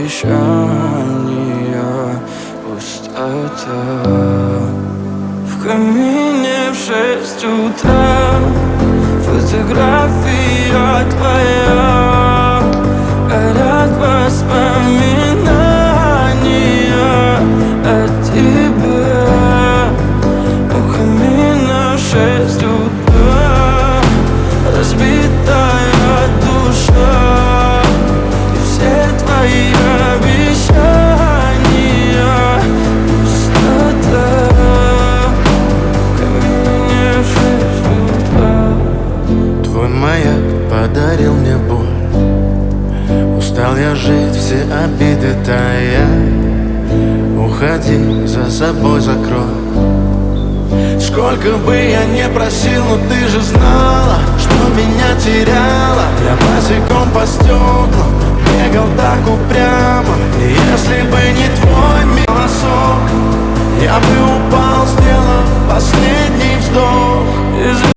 обещания пустота. В камине в 6 утра фотография твоя, горят воспоминания о тебе. У камина в 6 утра разбитая душа, и все твои обещания пустота. В камине в 6 утра. Твой маяк подарил мне боль. Устал я жить, все обиды тая. Уходи, за собой закрой. Сколько бы я не просил, но ты же знала, что меня теряла. Я босиком по стеклам бегал так упрямо.